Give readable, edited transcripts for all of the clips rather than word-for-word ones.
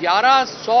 1100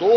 2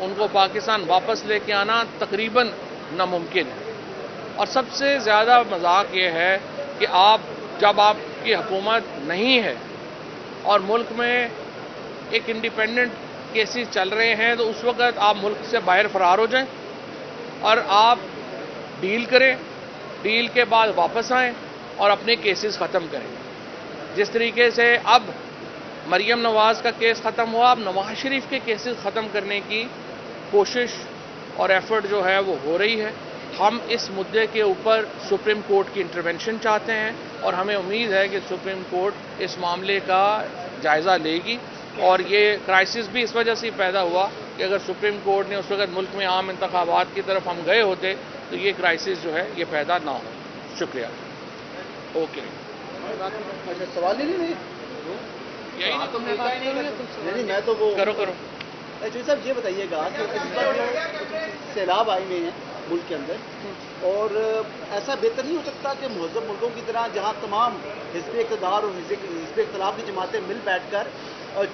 ان کو پاکستان واپس لے کے آنا تقریباً ناممکن ہے. اور سب سے زیادہ مذاق یہ ہے کہ جب آپ کی حکومت نہیں ہے اور ملک میں ایک انڈیپینڈنٹ کیسز چل رہے ہیں تو اس وقت آپ ملک سے باہر فرار ہو جائیں اور آپ ڈیل کریں، ڈیل کے بعد واپس آئیں اور اپنے کیسز ختم کریں. جس طریقے سے اب مریم نواز کا کیس ختم ہوا، اب نواز شریف کے کیسز ختم کرنے کی کوشش اور ایفرٹ جو ہے وہ ہو رہی ہے. ہم اس مدعے کے اوپر سپریم کورٹ کی انٹرونشن چاہتے ہیں اور ہمیں امید ہے کہ سپریم کورٹ اس معاملے کا جائزہ لے گی. اور یہ کرائسس بھی اس وجہ سے پیدا ہوا کہ اگر سپریم کورٹ نے اس وقت ملک میں عام انتخابات کی طرف ہم گئے ہوتے تو یہ کرائسس جو ہے یہ پیدا نہ ہو. شکریہ. اوکے. سوال ہی نہیں یہی نا تم نے کہا نہیں میں تو وہ کرو. چوہدری صاحب یہ بتائیے گا کہ اس پر سیلاب آئے ہوئے ہیں ملک کے اندر اور ایسا بہتر نہیں ہو سکتا کہ مہذب ملکوں کی طرح جہاں تمام حزب اقتدار اور حزب اختلاف کی جماعتیں مل بیٹھ کر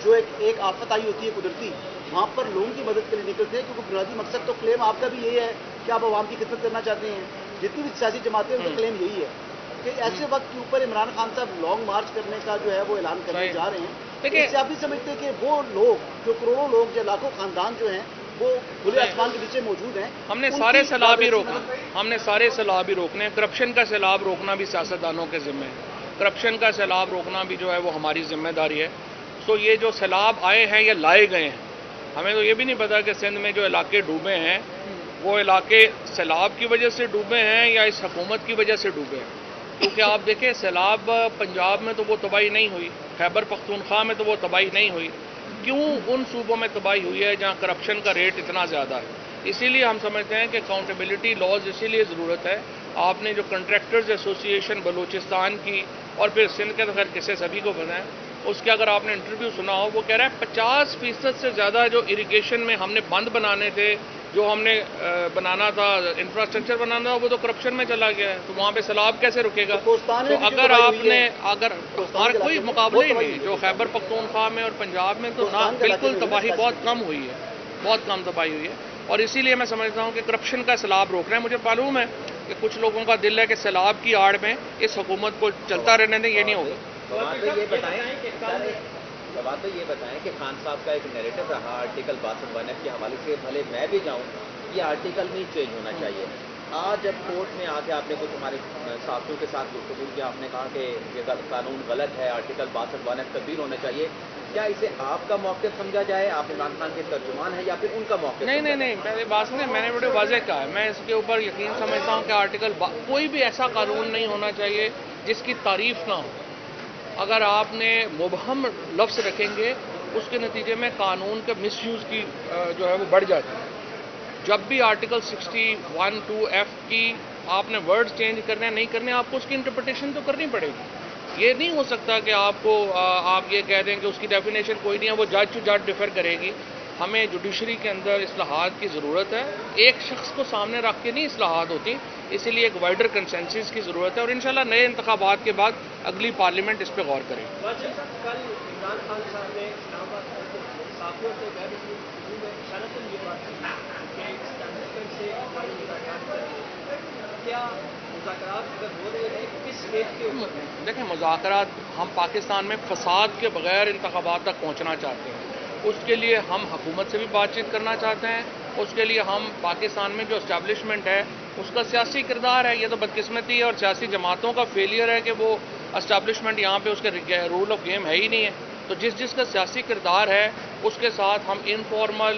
جو ایک آفت آئی ہوتی ہے قدرتی، وہاں پر لوگوں کی مدد کے لیے نکلتے ہیں، کیونکہ بنیادی مقصد تو کلیم آپ کا بھی یہی ہے کہ آپ عوام کی خدمت کرنا چاہتے ہیں. جتنی بھی سیاسی جماعتیں ان کا کلیم یہی ہے کہ ایسے وقت کے اوپر عمران خان صاحب لانگ مارچ کرنے کا جو ہے وہ اعلان کرنے جا رہے ہیں. اس سے آپ بھی سمجھتے ہیں کہ وہ لوگ جو کروڑوں لوگ یا لاکھوں خاندان جو ہیں وہ کھلے آسمان کے نیچے موجود ہیں. ہم نے سارے سیلاب ہی روکنا، ہم نے سارے سیلاب ہی روکنے ہیں. کرپشن کا سیلاب روکنا بھی سیاستدانوں کے ذمہ ہے، کرپشن کا سیلاب روکنا بھی جو ہے وہ ہماری ذمہ داری ہے. تو یہ جو سیلاب آئے ہیں یا لائے گئے ہیں، ہمیں تو یہ بھی نہیں پتا کہ سندھ میں جو علاقے ڈوبے ہیں وہ علاقے سیلاب کی وجہ سے ڈوبے ہیں یا اس حکومت کی وجہ سے ڈوبے ہیں. کیونکہ آپ دیکھیں سیلاب پنجاب میں تو وہ تباہی نہیں ہوئی، خیبر پختونخوا میں تو وہ تباہی نہیں ہوئی. کیوں ان صوبوں میں تباہی ہوئی ہے جہاں کرپشن کا ریٹ اتنا زیادہ ہے؟ اسی لیے ہم سمجھتے ہیں کہ اکاؤنٹیبلٹی لاز اسی لیے ضرورت ہے. آپ نے جو کنٹریکٹرز ایسوسی ایشن بلوچستان کی اور پھر سندھ کے تو خیر قصے سبھی کو پتہ ہے، اس کے اگر آپ نے انٹرویو سنا ہو، وہ کہہ رہا ہے 50% سے زیادہ جو اریگیشن میں ہم نے بند بنانے تھے، جو ہم نے بنانا تھا، انفراسٹرکچر بنانا تھا، وہ تو کرپشن میں چلا گیا ہے. تو وہاں پہ سیلاب کیسے رکے گا؟ تو اگر آپ نے ہر کوئی مقابلہ ہی نہیں، جو خیبر پختونخوا میں اور پنجاب میں تو نہ بالکل تباہی بہت کم ہوئی ہے، بہت کم تباہی ہوئی ہے. اور اسی لیے میں سمجھتا ہوں کہ کرپشن کا سیلاب روکنا ہے. مجھے معلوم ہے کہ کچھ لوگوں کا دل ہے کہ سیلاب کی آڑ میں اس حکومت کو چلتا رہنے دیں، یہ نہیں ہوگا. بات تو یہ بتائیں کہ خان صاحب کا ایک نیریٹو رہا آرٹیکل 62 کے حوالے سے، بھلے میں بھی جاؤں یہ آرٹیکل نہیں چینج ہونا چاہیے. آج جب کورٹ میں آ کے آپ نے کچھ ہمارے ساتھیوں کے ساتھ گفتگو کیا، آپ نے کہا کہ یہ قانون غلط ہے، آرٹیکل 62 تبدیل ہونا چاہیے. کیا اسے آپ کا موقف سمجھا جائے؟ آپ عمران خان کے ترجمان ہیں یا پھر ان کا موقف؟ نہیں پہلے بات سنیں، میں نے بڑے واضح کہا ہے، میں اس کے اوپر یقین سمجھتا ہوں کہ آرٹیکل کوئی بھی ایسا قانون نہیں ہونا چاہیے جس کی تعریف نہ ہو. اگر آپ نے مبہم لفظ رکھیں گے اس کے نتیجے میں قانون کا مس یوز کی جو ہے وہ بڑھ جاتی ہے. جب بھی آرٹیکل 61(2)(f) کی آپ نے ورڈ چینج کرنے ہیں نہیں کرنے، آپ کو اس کی انٹرپریٹیشن تو کرنی پڑے گی. یہ نہیں ہو سکتا کہ آپ یہ کہہ دیں کہ اس کی ڈیفینیشن کوئی نہیں ہے، وہ جج ٹو جج ڈیفر کرے گی. ہمیں جوڈیشری کے اندر اصلاحات کی ضرورت ہے، ایک شخص کو سامنے رکھ کے نہیں اصلاحات ہوتی، اسی لیے ایک وائڈر کنسنسس کی ضرورت ہے. اور انشاءاللہ نئے انتخابات کے بعد اگلی پارلیمنٹ اس پہ غور کرے. دیکھیں مذاکرات، ہم پاکستان میں فساد کے بغیر انتخابات تک پہنچنا چاہتے ہیں. اس کے لیے ہم حکومت سے بھی بات چیت کرنا چاہتے ہیں. اس کے لیے ہم پاکستان میں جو اسٹیبلشمنٹ ہے اس کا سیاسی کردار ہے، یہ تو بدقسمتی ہے اور سیاسی جماعتوں کا فیلئر ہے کہ وہ اسٹیبلشمنٹ یہاں پہ اس کے رول آف گیم ہے ہی نہیں ہے. تو جس کا سیاسی کردار ہے اس کے ساتھ ہم انفارمل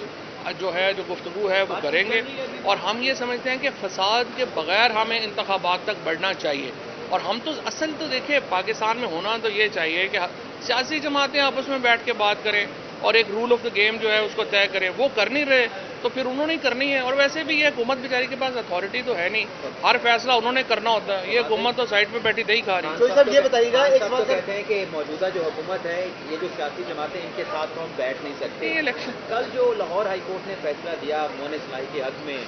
جو ہے جو گفتگو ہے وہ کریں گے. اور ہم یہ سمجھتے ہیں کہ فساد کے بغیر ہمیں انتخابات تک بڑھنا چاہیے. اور ہم تو اصل تو دیکھیں پاکستان میں ہونا تو یہ چاہیے کہ سیاسی جماعتیں آپس میں بیٹھ کے بات کریں اور ایک رول آف دا گیم جو ہے اس کو طے کریں. وہ کر نہیں رہے تو پھر انہوں نے کرنی ہے. اور ویسے بھی یہ حکومت بیچاری کے پاس اتھارٹی تو ہے نہیں، ہر فیصلہ انہوں نے کرنا ہوتا ہے. یہ حکومت تو سائڈ پہ بیٹھی دہی کھا رہی ہے. تو صاحب یہ بتائیے گا، ایک بات کہتے ہیں کہ موجودہ جو حکومت ہے، یہ جو سیاسی جماعتیں ان کے ساتھ ہم بیٹھ نہیں سکتے. کل جو لاہور ہائی کورٹ نے فیصلہ دیا مون اصلاحی کے حق میں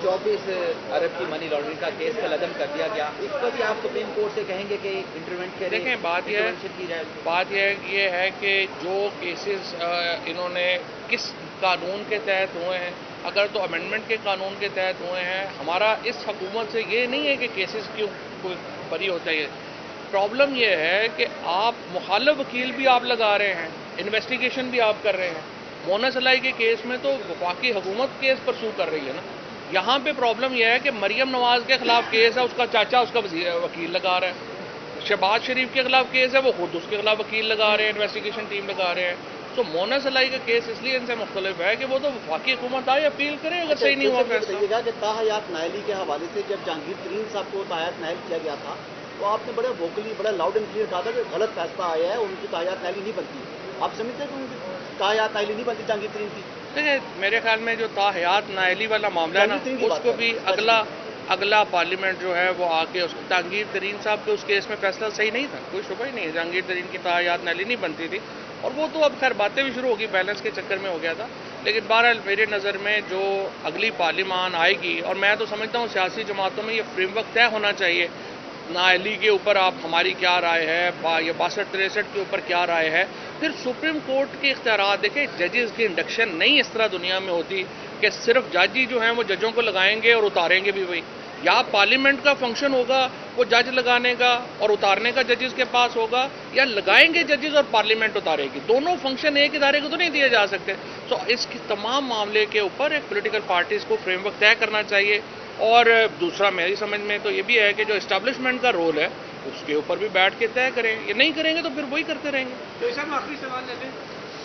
24 ارب کی منی لانڈرنگ کا کیس کا لدم کر دیا گیا، اس پر بھی آپ سپریم کورٹ سے کہیں گے کہ انٹروینٹ کریں؟ دیکھیں بات یہ ہے کہ جو کیسز انہوں نے کس قانون کے تحت ہوئے ہیں، اگر تو امینڈمنٹ کے قانون کے تحت ہوئے ہیں. ہمارا اس حکومت سے یہ نہیں ہے کہ کیسز کیوں کوئی بری ہوتا ہے. پرابلم یہ ہے کہ آپ مخالف وکیل بھی آپ لگا رہے ہیں، انویسٹیگیشن بھی آپ کر رہے ہیں. مونس الائی کے کیس میں تو وفاقی حکومت کیس پرسو کر رہی ہے نا. یہاں پہ پرابلم یہ ہے کہ مریم نواز کے خلاف کیس ہے، اس کا چاچا اس کا وکیل لگا رہا ہے. شہباز شریف کے خلاف کیس ہے، وہ خود اس کے خلاف وکیل لگا رہے ہیں، انویسٹیگیشن ٹیم لگا رہے ہیں. تو مونس الائی کا کیس اس لیے ان سے مختلف ہے کہ وہ تو وفاقی حکومت آئے اپیل کرے اگر صحیح نہیں ہوا فیصلہ. بتائیے گا کہ تاحیات نائلی کے حوالے سے جب جہانگیر ترین صاحب کو تاحیات نائل کیا گیا تھا تو آپ نے بڑے ووکلی بڑا لاؤڈ اینڈ کلیئر کہا تھا کہ غلط فیصلہ آیا ہے، ان کی تاحیات نائلی نہیں بنتی. آپ سمجھتے ہیں کہ ان کی تاحیات نائلی نہیں بنتی جہانگیر ترین کی؟ دیکھیں میرے خیال میں جو تاحیات نائلی والا معاملہ ہے نا، اس کو بھی اگلا پارلیمنٹ جو ہے وہ آ کے اس جہانگیر ترین صاحب کے اس کیس میں فیصلہ صحیح نہیں تھا، کوئی شبہ ہی نہیں ہے. جہانگیر ترین کی تاحیات نائلی نہیں بنتی تھی، اور وہ تو اب خیر باتیں بھی شروع ہوگی، بیلنس کے چکر میں ہو گیا تھا. لیکن بہرحال میرے نظر میں جو اگلی پارلیمان آئے گی، اور میں تو سمجھتا ہوں سیاسی جماعتوں میں یہ فریم ورک طے ہونا چاہیے. نائلی کے اوپر آپ ہماری کیا رائے ہے، یا 62-63 کے اوپر کیا رائے ہے. پھر سپریم کورٹ کے اختیارات دیکھیں، ججز کی انڈکشن نہیں اس طرح دنیا میں ہوتی کہ صرف جج ہی جو ہیں وہ ججوں کو لگائیں گے اور اتاریں گے بھی وہی. یا پارلیمنٹ کا فنکشن ہوگا وہ جج لگانے کا اور اتارنے کا ججز کے پاس ہوگا، یا لگائیں گے ججز اور پارلیمنٹ اتارے گی. دونوں فنکشن ایک ادارے کو تو نہیں دیے جا سکتے. تو اس کی تمام معاملے کے اوپر ایک پولیٹیکل پارٹیز کو فریم ورک طے کرنا چاہیے. اور دوسرا میری سمجھ میں تو یہ بھی ہے کہ جو اسٹیبلشمنٹ کا رول ہے اس کے اوپر بھی بیٹھ کے طے کریں. یہ نہیں کریں گے تو پھر وہی کرتے رہیں گے. تو صاحب آخری سوال لے لیں،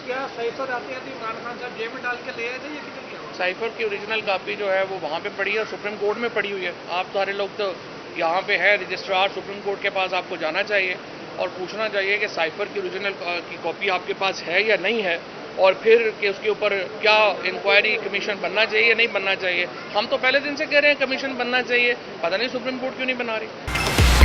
کیا سائفر آتے آتے عمران خان صاحب جیب میں ڈال کے لے آئے تھے یا کدھر گیا؟ سائفر کی اوریجنل کاپی جو ہے وہ وہاں پہ پڑی ہے اور سپریم کورٹ میں پڑی ہوئی ہے. آپ سارے لوگ تو یہاں پہ ہے رجسٹرار سپریم کورٹ کے پاس، آپ کو جانا چاہیے اور پوچھنا چاہیے کہ سائفر کی اوریجنل کی کاپی آپ کے پاس ہے یا نہیں ہے، اور پھر کہ اس کے اوپر کیا انکوائری کمیشن بننا چاہیے یا نہیں بننا چاہیے. ہم تو پہلے دن سے کہہ رہے ہیں کمیشن بننا چاہیے، پتہ نہیں سپریم کورٹ کیوں نہیں بنا رہی.